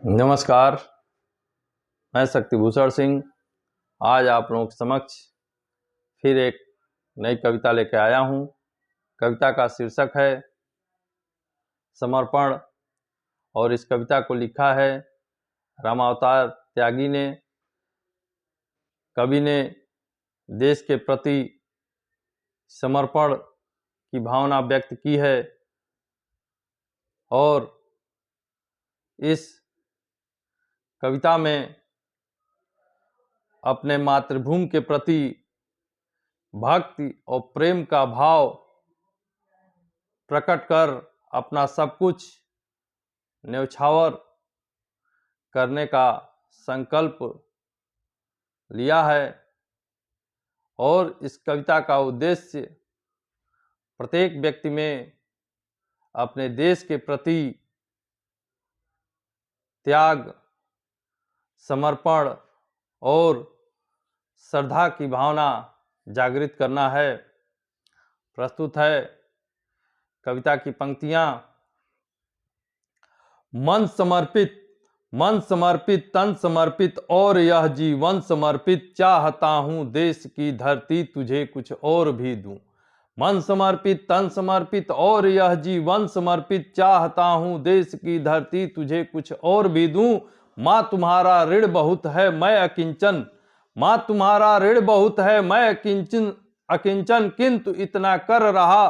नमस्कार, मैं शक्तिभूषण सिंह आज आप लोगों के समक्ष फिर एक नई कविता लेकर आया हूँ। कविता का शीर्षक है समर्पण और इस कविता को लिखा है रामावतार त्यागी ने। कवि ने देश के प्रति समर्पण की भावना व्यक्त की है और इस कविता में अपने मातृभूमि के प्रति भक्ति और प्रेम का भाव प्रकट कर अपना सब कुछ न्यौछावर करने का संकल्प लिया है। और इस कविता का उद्देश्य प्रत्येक व्यक्ति में अपने देश के प्रति त्याग, समर्पण और श्रद्धा की भावना जागृत करना है। प्रस्तुत है कविता की पंक्तियां। मन समर्पित तन समर्पित और यह जीवन समर्पित, चाहता हूं देश की धरती तुझे कुछ और भी दूं। मन समर्पित तन समर्पित और यह जीवन समर्पित, चाहता हूं देश की धरती तुझे कुछ और भी दूं। माँ तुम्हारा ऋण बहुत है मैं अकिंचन, माँ तुम्हारा ऋण बहुत है मैं अकिंचन, किंतु इतना कर रहा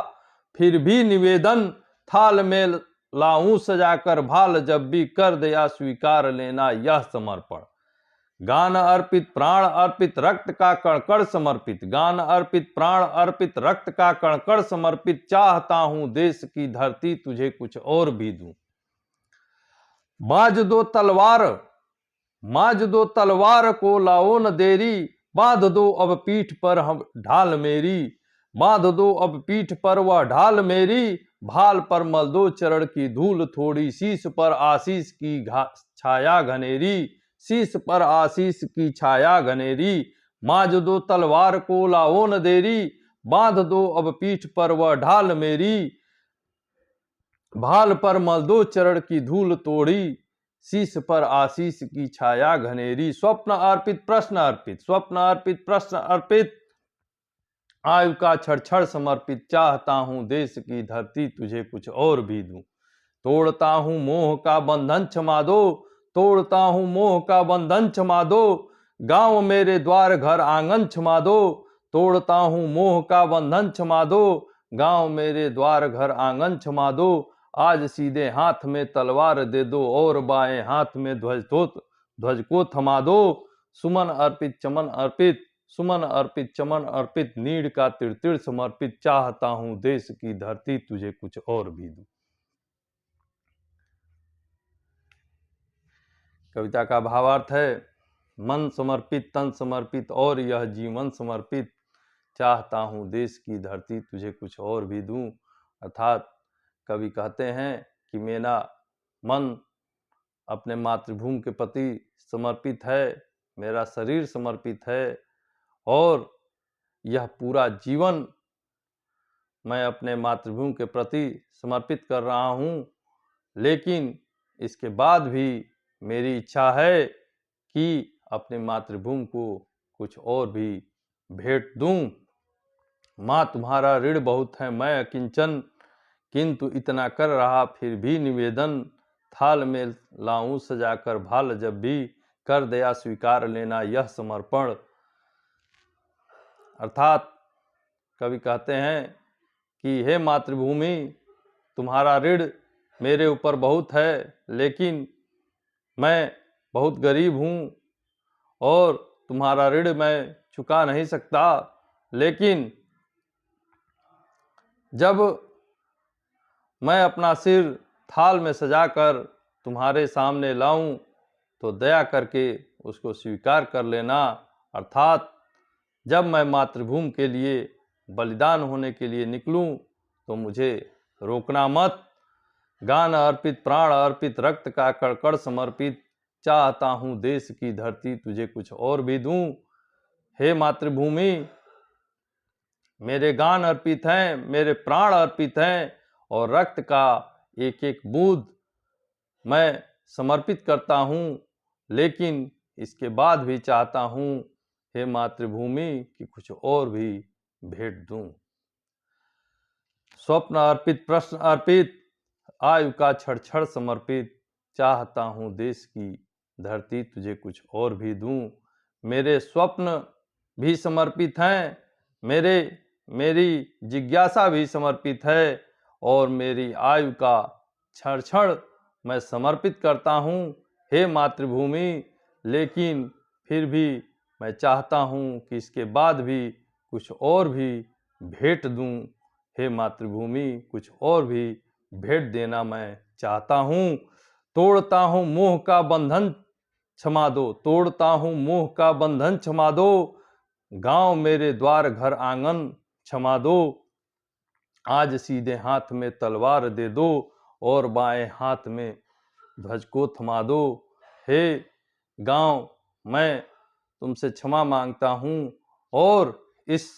फिर भी निवेदन, थाल में लाऊं सजाकर भाल जब भी, कर दया स्वीकार लेना यह समर्पण। गान अर्पित प्राण अर्पित रक्त का कणकण समर्पित, गान अर्पित प्राण अर्पित रक्त का कणकण समर्पित, चाहता हूं देश की धरती तुझे कुछ और भी दूं। बाज दो तलवार को लाओ न देरी, बांध दो अब पीठ पर हम ढाल मेरी, बांध दो अब पीठ पर वह ढाल मेरी, भाल पर मल दो चरण की धूल थोड़ी, शीश पर आशीष की छाया घनेरी, शीश पर आशीष की छाया घनेरी। मांझ दो तलवार को लाओ न देरी, बांध दो अब पीठ पर वह ढाल मेरी, भाल पर मल दो चरण की धूल तोड़ी, शीश पर आशीष की छाया घनेरी। स्वप्न अर्पित प्रश्न अर्पित, स्वप्न अर्पित प्रश्न अर्पित, आयु का क्षण समर्पित, चाहता हूं देश की धरती तुझे कुछ और भी दूं। तोड़ता हूं मोह का बंधन क्षमा दो, तोड़ता हूं मोह का बंधन क्षमा दो, गांव मेरे द्वार घर आंगन क्षमा दो, तोड़ता हूं मोह का बंधन क्षमा दो, गांव मेरे द्वार घर आंगन क्षमा दो। आज सीधे हाथ में तलवार दे दो और बाएं हाथ में ध्वज को थमा दो। सुमन अर्पित चमन अर्पित, सुमन अर्पित चमन अर्पित, नीड़ का तिरतिर समर्पित, चाहता हूं देश की धरती तुझे कुछ और भी दूं। कविता का भावार्थ है मन समर्पित तन समर्पित और यह जीवन समर्पित, चाहता हूं देश की धरती तुझे कुछ और भी दूं। अर्थात कवि कहते हैं कि मेरा मन अपने मातृभूमि के प्रति समर्पित है, मेरा शरीर समर्पित है और यह पूरा जीवन मैं अपने मातृभूमि के प्रति समर्पित कर रहा हूं। लेकिन इसके बाद भी मेरी इच्छा है कि अपनी मातृभूमि को कुछ और भी भेंट दूं। माँ तुम्हारा ऋण बहुत है मैं अकिंचन, किंतु इतना कर रहा फिर भी निवेदन, थाल में लाऊं सजाकर भाल जब भी, कर दया स्वीकार लेना यह समर्पण। अर्थात कवि कहते हैं कि हे मातृभूमि, तुम्हारा ऋण मेरे ऊपर बहुत है, लेकिन मैं बहुत गरीब हूँ और तुम्हारा ऋण मैं चुका नहीं सकता। लेकिन जब मैं अपना सिर थाल में सजाकर तुम्हारे सामने लाऊं तो दया करके उसको स्वीकार कर लेना। अर्थात जब मैं मातृभूमि के लिए बलिदान होने के लिए निकलूं तो मुझे रोकना मत। गान अर्पित प्राण अर्पित रक्त का कणकण समर्पित, चाहता हूं देश की धरती तुझे कुछ और भी दूं। हे मातृभूमि, मेरे गान अर्पित हैं, मेरे प्राण अर्पित हैं और रक्त का एक एक बूंद मैं समर्पित करता हूँ, लेकिन इसके बाद भी चाहता हूँ हे मातृभूमि कि कुछ और भी भेंट दूं। स्वप्न अर्पित, प्रश्न अर्पित, आयु का क्षण क्षण समर्पित, चाहता हूँ देश की धरती तुझे कुछ और भी दूं। मेरे स्वप्न भी समर्पित हैं, मेरी जिज्ञासा भी समर्पित है, और मेरी आयु का क्षण क्षण मैं समर्पित करता हूँ हे मातृभूमि। लेकिन फिर भी मैं चाहता हूँ कि इसके बाद भी कुछ और भी भेंट दूं हे मातृभूमि, कुछ और भी भेंट देना मैं चाहता हूँ। तोड़ता हूँ मोह का बंधन क्षमा दो, तोड़ता हूँ मोह का बंधन क्षमा दो, गांव मेरे द्वार घर आंगन क्षमा दो। आज सीधे हाथ में तलवार दे दो, और बाएं हाथ में ध्वज को थमा दो। हे गांव, मैं तुमसे क्षमा मांगता हूँ और इस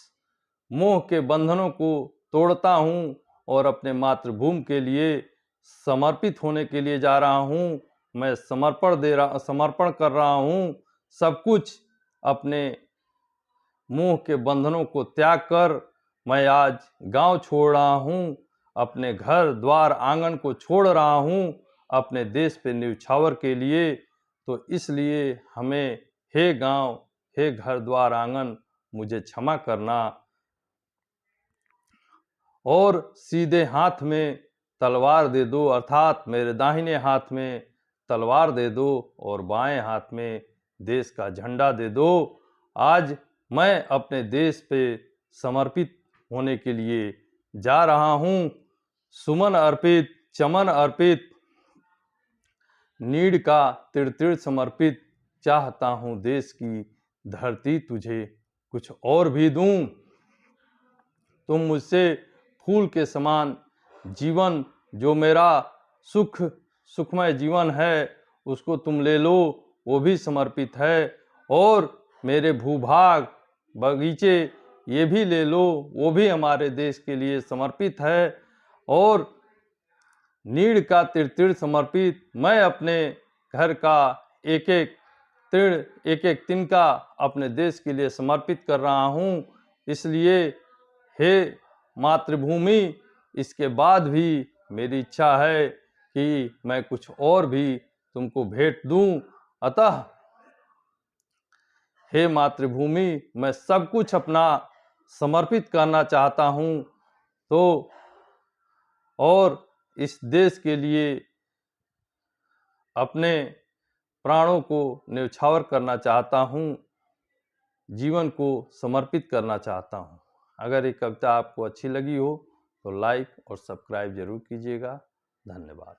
मोह के बंधनों को तोड़ता हूँ और अपने मातृभूमि के लिए समर्पित होने के लिए जा रहा हूँ। मैं समर्पण कर रहा हूँ सब कुछ। अपने मोह के बंधनों को त्याग कर मैं आज गांव छोड़ रहा हूँ, अपने घर द्वार आंगन को छोड़ रहा हूँ अपने देश पे न्यौछावर के लिए। तो इसलिए हमें हे गांव, हे घर द्वार आंगन, मुझे क्षमा करना, और सीधे हाथ में तलवार दे दो, अर्थात मेरे दाहिने हाथ में तलवार दे दो और बाएं हाथ में देश का झंडा दे दो। आज मैं अपने देश पे समर्पित होने के लिए जा रहा हूँ। सुमन अर्पित, चमन अर्पित, नीड़ का तिड़ तिड़ समर्पित, चाहता हूँ देश की धरती तुझे कुछ और भी दूं। तुम मुझसे फूल के समान जीवन, जो मेरा सुखमय जीवन है, उसको तुम ले लो, वो भी समर्पित है। और मेरे भूभाग, बगीचे, ये भी ले लो, वो भी हमारे देश के लिए समर्पित है। और नीड़ का तिड़ तिड़ समर्पित, मैं अपने घर का एक एक तिड़, एक एक तिनका अपने देश के लिए समर्पित कर रहा हूँ। इसलिए हे मातृभूमि, इसके बाद भी मेरी इच्छा है कि मैं कुछ और भी तुमको भेंट दूं। अतः हे मातृभूमि, मैं सब कुछ अपना समर्पित करना चाहता हूँ। तो और इस देश के लिए अपने प्राणों को न्यौछावर करना चाहता हूँ, जीवन को समर्पित करना चाहता हूँ। अगर ये कविता आपको अच्छी लगी हो तो लाइक और सब्सक्राइब जरूर कीजिएगा। धन्यवाद।